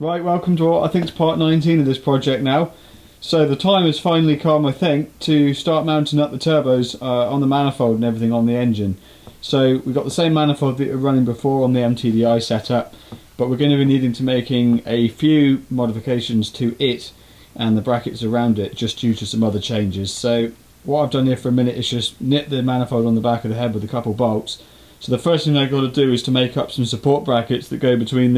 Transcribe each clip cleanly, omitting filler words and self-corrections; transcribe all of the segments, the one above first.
Right, welcome to what I think is part 19 of this project now. So the time has finally come, I think, to start mounting up the turbos on the manifold and everything on the engine. So we've got the same manifold that we were running before on the MTDI setup, but we're going to be needing to making a few modifications to it and the brackets around it, just due to some other changes. So what I've done here for a minute is just knit the manifold on the back of the head with a couple bolts. So the first thing I've got to do is to make up some support brackets that go between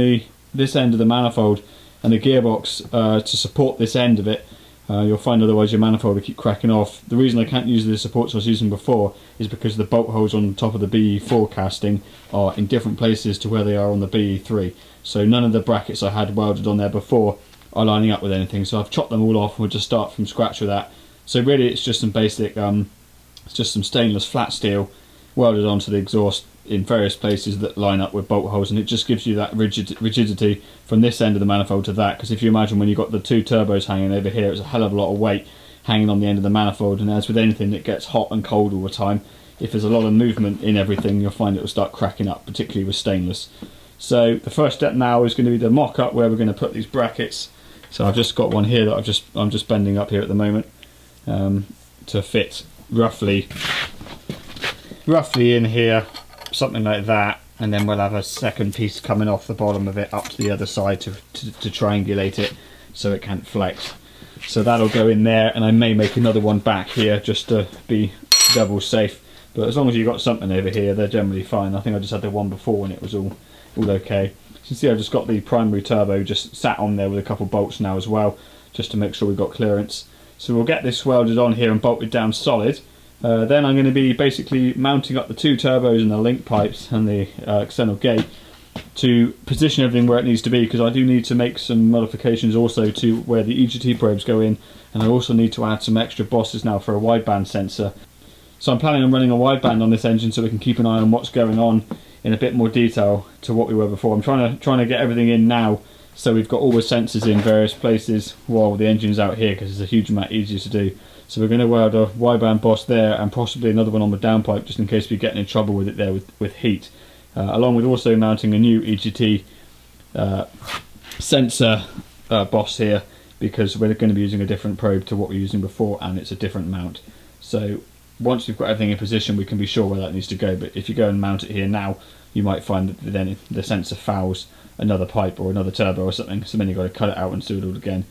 this end of the manifold and the gearbox to support this end of it. You'll find otherwise your manifold will keep cracking off. The reason I can't use the supports I was using before is because the bolt holes on the top of the BE4 casting are in different places to where they are on the BE3. So none of the brackets I had welded on there before are lining up with anything. So I've chopped them all off and we'll just start from scratch with that. So really it's just some basic, it's just some stainless flat steel welded onto the exhaust in various places that line up with bolt holes, and it just gives you that rigidity from this end of the manifold to that, because if you imagine when you've got the two turbos hanging over here, it's a hell of a lot of weight hanging on the end of the manifold, and as with anything that gets hot and cold all the time, if there's a lot of movement in everything, you'll find it will start cracking up, particularly with stainless. So the first step now is going to be the mock up where we're going to put these brackets. So I've just got one here that I'm just bending up here at the moment to fit roughly in here, something like that, and then we'll have a second piece coming off the bottom of it up to the other side to triangulate it so it can't flex. So that'll go in there, and I may make another one back here just to be double safe, but as long as you've got something over here, they're generally fine. I think I just had the one before and it was all okay. So you can see I've just got the primary turbo just sat on there with a couple bolts now as well, just to make sure we've got clearance. So we'll get this welded on here and bolted down solid. Then I'm going to be basically mounting up the two turbos and the link pipes and the external gate to position everything where it needs to be, because I do need to make some modifications also to where the EGT probes go in, and I also need to add some extra bosses now for a wideband sensor. So I'm planning on running a wideband on this engine so we can keep an eye on what's going on in a bit more detail to what we were before. I'm trying to get everything in now so we've got all the sensors in various places while the engine's out here, because it's a huge amount easier to do. So we're going to weld a wideband boss there and possibly another one on the downpipe just in case we get in trouble with it there with heat. Along with also mounting a new EGT sensor boss here, because we're going to be using a different probe to what we were using before, and it's a different mount. So once we've got everything in position we can be sure where that needs to go, but if you go and mount it here now you might find that then the sensor fouls another pipe or another turbo or something, so then you've got to cut it out and do it all again.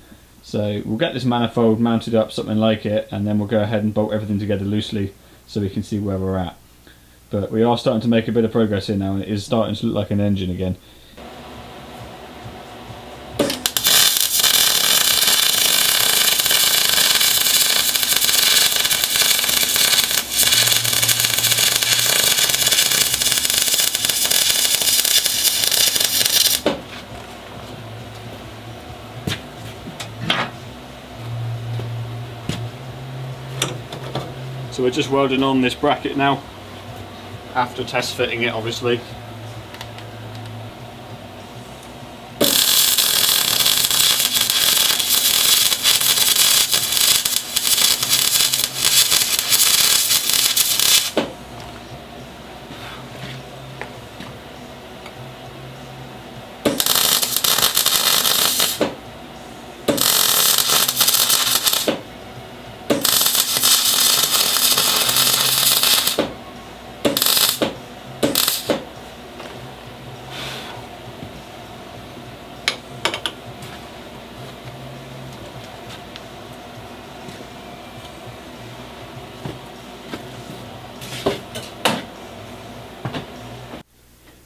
So we'll get this manifold mounted up, something like it, and then we'll go ahead and bolt everything together loosely so we can see where we're at. But we are starting to make a bit of progress here now, and it is starting to look like an engine again. So we're just welding on this bracket now, after test fitting it obviously.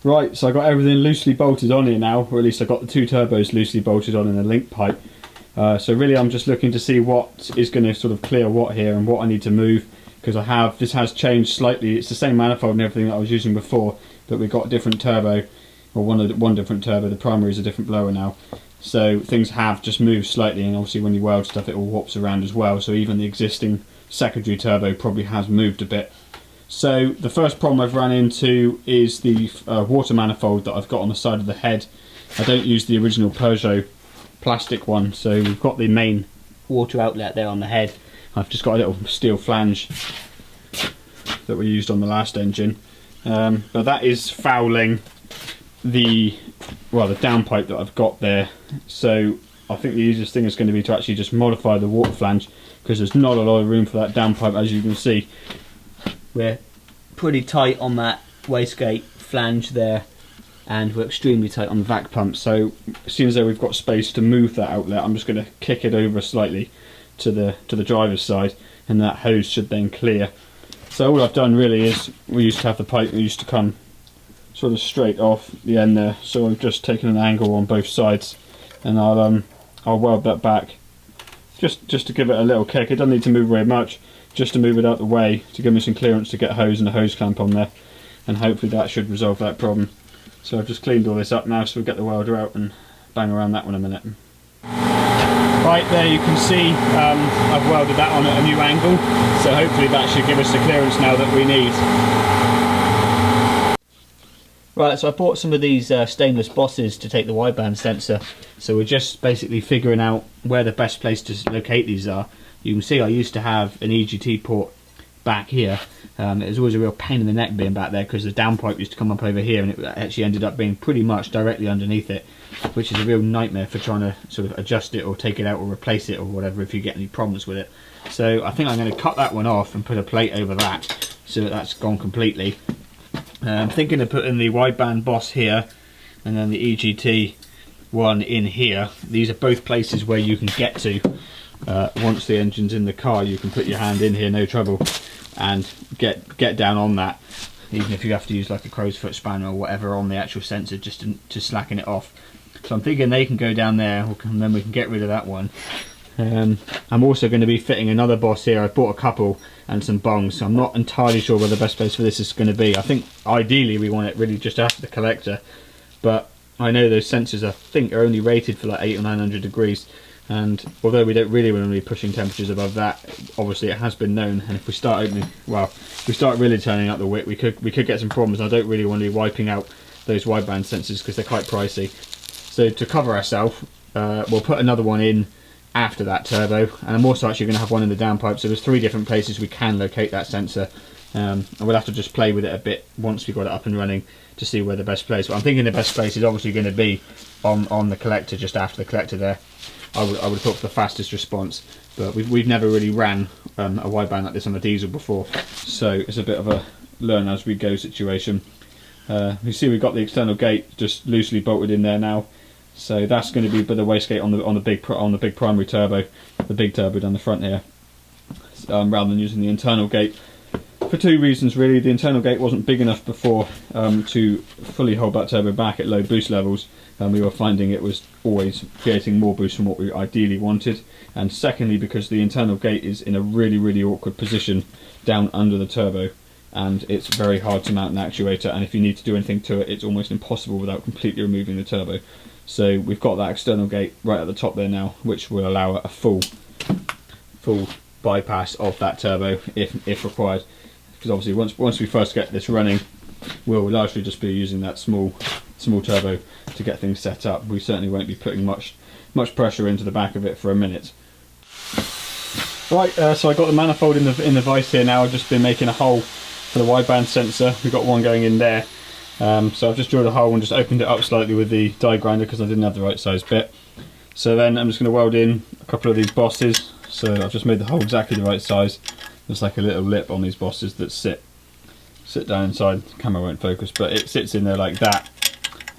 Right, so I got everything loosely bolted on here now, or at least I got the two turbos loosely bolted on in the link pipe. So really I'm just looking to see what is going to sort of clear what here and what I need to move, because this has changed slightly. It's the same manifold and everything that I was using before, but we've got a different turbo, or one different turbo. The primary is a different blower now. So things have just moved slightly, and obviously when you weld stuff it all warps around as well, so even the existing secondary turbo probably has moved a bit. So the first problem I've run into is the water manifold that I've got on the side of the head. I don't use the original Peugeot plastic one, so we've got the main water outlet there on the head. I've just got a little steel flange that we used on the last engine, but that is fouling the downpipe that I've got there. So I think the easiest thing is going to be to actually just modify the water flange, because there's not a lot of room for that downpipe. As you can see, we're pretty tight on that wastegate flange there, and we're extremely tight on the vac pump. So as soon as we've got space to move that outlet, I'm just going to kick it over slightly to the driver's side, and that hose should then clear. So all I've done really is, we used to have the pipe that used to come sort of straight off the end there, so I've just taken an angle on both sides, and I'll weld that back just to give it a little kick. It doesn't need to move very much, just to move it out the way to give me some clearance to get a hose and a hose clamp on there, and hopefully that should resolve that problem. So I've just cleaned all this up now, so we'll get the welder out and bang around that one a minute. Right, there you can see I've welded that on at a new angle, so hopefully that should give us the clearance now that we need. Right, so I bought some of these stainless bosses to take the wideband sensor, so we're just basically figuring out where the best place to locate these are. You can see I used to have an EGT port back here. It was always a real pain in the neck being back there, because the downpipe used to come up over here, and it actually ended up being pretty much directly underneath it, which is a real nightmare for trying to sort of adjust it or take it out or replace it or whatever if you get any problems with it. So I think I'm going to cut that one off and put a plate over that so that that's gone completely. I'm thinking of putting the wideband boss here and then the EGT one in here. These are both places where you can get to once the engine's in the car. You can put your hand in here, no trouble, and get down on that, even if you have to use like a crow's foot spanner or whatever on the actual sensor just to slacken it off. So I'm thinking they can go down there, and then we can get rid of that one. I'm also going to be fitting another boss here. I bought a couple and some bongs, so I'm not entirely sure where the best place for this is going to be. I think ideally we want it really just after the collector, but I know those sensors I think are only rated for like 800 or 900 degrees, and although we don't really want to be pushing temperatures above that, obviously it has been known, and if we start opening, well, if we start really turning up the wick, we could get some problems. I don't really want to be wiping out those wideband sensors because they're quite pricey. So to cover ourselves, we'll put another one in after that turbo, and I'm also actually going to have one in the downpipe, so there's 3 different places we can locate that sensor, and we'll have to just play with it a bit once we've got it up and running to see where the best place. But I'm thinking the best place is obviously going to be on the collector, just after the collector there. I would have thought for the fastest response, but we've never really ran a wideband like this on a diesel before, so it's a bit of a learn as we go situation. You see we've got the external gate just loosely bolted in there now. So that's going to be the wastegate on the big primary turbo, the big turbo down the front here, rather than using the internal gate. For 2 reasons really. The internal gate wasn't big enough before to fully hold that turbo back at low boost levels, and we were finding it was always creating more boost from what we ideally wanted. And secondly, because the internal gate is in a really awkward position down under the turbo, and it's very hard to mount an actuator, and if you need to do anything to it, it's almost impossible without completely removing the turbo. So we've got that external gate right at the top there now, which will allow a full bypass of that turbo if required. Because obviously once we first get this running, we'll largely just be using that small turbo to get things set up. We certainly won't be putting much pressure into the back of it for a minute. Right, so I got the manifold in the vise here now. I've just been making a hole for the wideband sensor. We've got one going in there. So I've just drilled a hole and just opened it up slightly with the die grinder because I didn't have the right size bit. So then I'm just going to weld in a couple of these bosses. So I've just made the hole exactly the right size. There's like a little lip on these bosses that sit down inside. The camera won't focus, but it sits in there like that,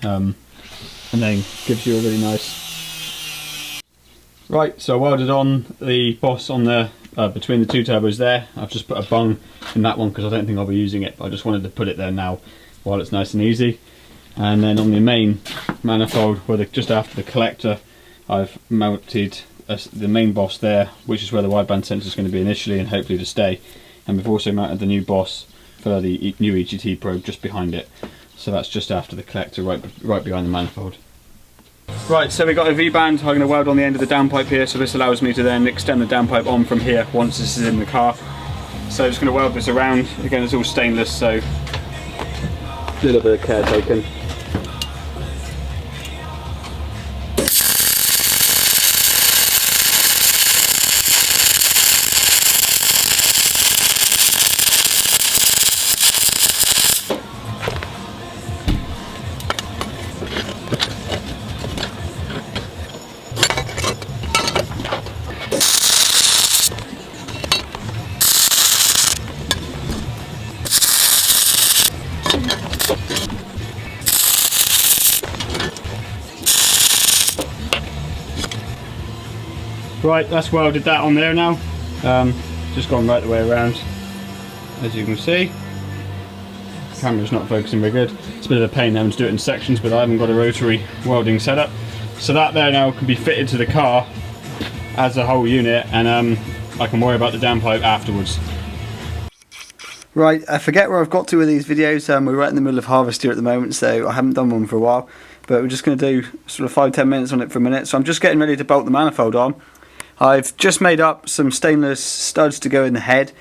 and then gives you a really nice. Right, so I welded on the boss on the between the 2 turbos there. I've just put a bung in that one because I don't think I'll be using it, but I just wanted to put it there now while it's nice and easy. And then on the main manifold, just after the collector, I've mounted the main boss there, which is where the wideband sensor is going to be initially and hopefully to stay. And we've also mounted the new boss for the new EGT probe just behind it. So that's just after the collector, right behind the manifold. Right, so we've got a V-band. I'm going to weld on the end of the downpipe here, so this allows me to then extend the downpipe on from here once this is in the car. So I'm just going to weld this around. Again, it's all stainless, so a little bit of care taken. Right, that's welded that on there now. Just gone right the way around, as you can see. The camera's not focusing very good. It's a bit of a pain having to do it in sections, but I haven't got a rotary welding setup. So that there now can be fitted to the car as a whole unit, and I can worry about the downpipe afterwards. Right, I forget where I've got to with these videos. We're right in the middle of harvest here at the moment, so I haven't done one for a while. But we're just going to do sort of 5-10 minutes on it for a minute. So I'm just getting ready to bolt the manifold on. I've just made up some stainless studs to go in the head.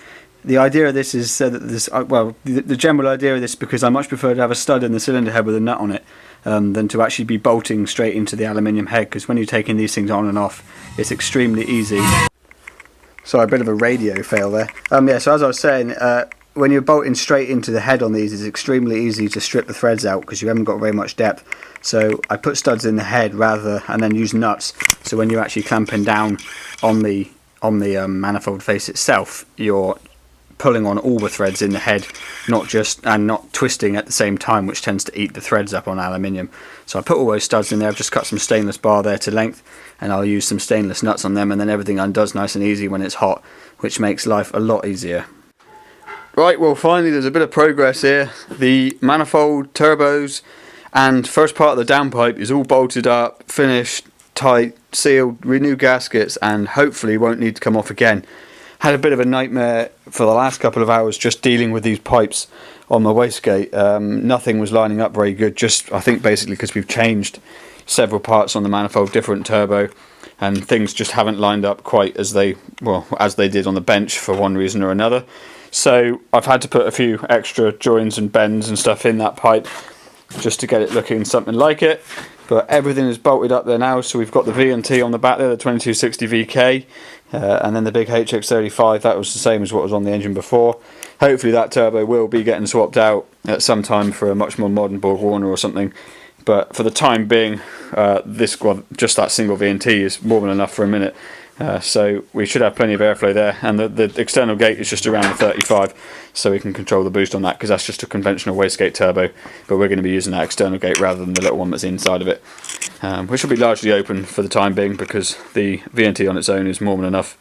The idea of this is so that this, well, the general idea of this, because I much prefer to have a stud in the cylinder head with a nut on it than to actually be bolting straight into the aluminium head, because when you're taking these things on and off, it's extremely easy. Sorry, a bit of a radio fail there. Yeah, so as I was saying, when you're bolting straight into the head on these, it's extremely easy to strip the threads out because you haven't got very much depth. So I put studs in the head and then use nuts. So when you're actually clamping down on the manifold face itself, you're pulling on all the threads in the head, not twisting at the same time, which tends to eat the threads up on aluminium. So I put all those studs in there. I've just cut some stainless bar there to length, and I'll use some stainless nuts on them, and then everything undoes nice and easy when it's hot, which makes life a lot easier. Right, well finally there's a bit of progress here. The manifold, turbos and first part of the downpipe is all bolted up, finished, tight, sealed, new gaskets, and hopefully won't need to come off again. Had a bit of a nightmare for the last couple of hours just dealing with these pipes on my wastegate. Nothing was lining up very good, just I think basically because we've changed several parts on the manifold, different turbo, and things just haven't lined up quite as they did on the bench for one reason or another. So I've had to put a few extra joins and bends and stuff in that pipe just to get it looking something like it. But everything is bolted up there now, so we've got the V&T on the back there, the 2260 VK, and then the big HX35, that was the same as what was on the engine before. Hopefully that turbo will be getting swapped out at some time for a much more modern Borg Warner or something. But for the time being, just that single V&T is more than enough for a minute. So we should have plenty of airflow there, and the external gate is just around 35, so we can control the boost on that, because that's just a conventional wastegate turbo, but we're going to be using that external gate rather than the little one that's inside of it, which will be largely open for the time being, because the V&T on its own is more than enough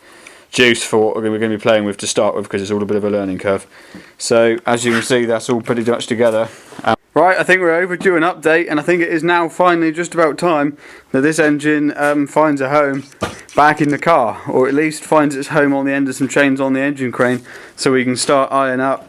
juice for what we're going to be playing with to start with, because it's all a bit of a learning curve. So as you can see, that's all pretty much together. Right, I think we're overdue an update, and I think it is now finally just about time that this engine finds a home back in the car, or at least finds its home on the end of some chains on the engine crane, so we can start eyeing up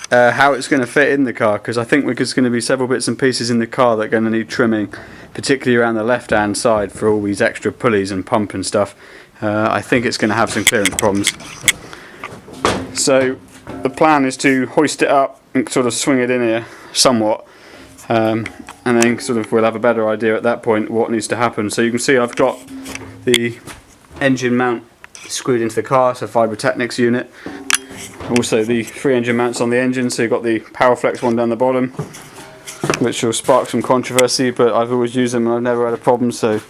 how it's going to fit in the car, because I think there's going to be several bits and pieces in the car that are going to need trimming, particularly around the left hand side for all these extra pulleys and pump and stuff. I think it's going to have some clearance problems. So the plan is to hoist it up and sort of swing it in here somewhat, and then sort of we'll have a better idea at that point what needs to happen. So you can see I've got the engine mount screwed into the car, so Fibertechnics unit. Also the 3 engine mounts on the engine, so you've got the Powerflex one down the bottom, which will spark some controversy, but I've always used them and I've never had a problem, so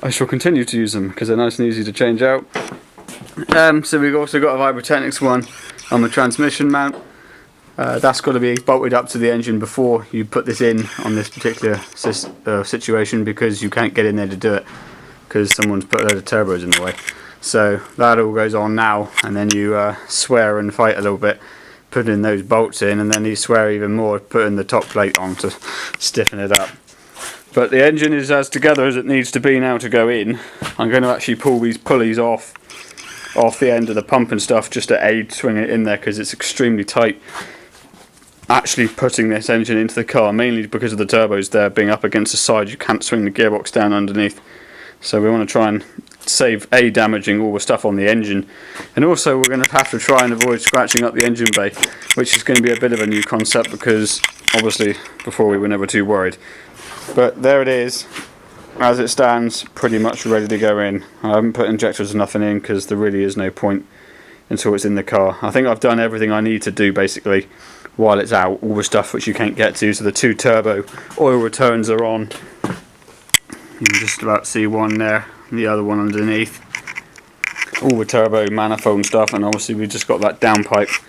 I shall continue to use them because they're nice and easy to change out. So we've also got a Fibertechnics one on the transmission mount. That's got to be bolted up to the engine before you put this in on this particular situation, because you can't get in there to do it because someone's put a load of turbos in the way. So that all goes on now, and then you swear and fight a little bit putting those bolts in, and then you swear even more putting the top plate on to stiffen it up. But the engine is as together as it needs to be now to go in. I'm going to actually pull these pulleys off the end of the pump and stuff just to aid swinging it in there, because it's extremely tight actually putting this engine into the car, mainly because of the turbos there being up against the side. You can't swing the gearbox down underneath, so we want to try and save damaging all the stuff on the engine, and also we're going to have to try and avoid scratching up the engine bay, which is going to be a bit of a new concept, because obviously before we were never too worried. But there it is, as it stands, pretty much ready to go in. I haven't put injectors or nothing in because there really is no point until it's in the car. I think I've done everything I need to do basically while it's out, all the stuff which you can't get to. So the 2 turbo oil returns are on. You can just about see one there, the other one underneath. All the turbo manifold and stuff, and obviously we've just got that downpipe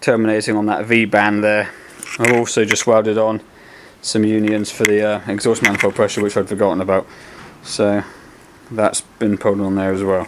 terminating on that V-band there. I've also just welded on some unions for the exhaust manifold pressure, which I'd forgotten about. So that's been pulled on there as well.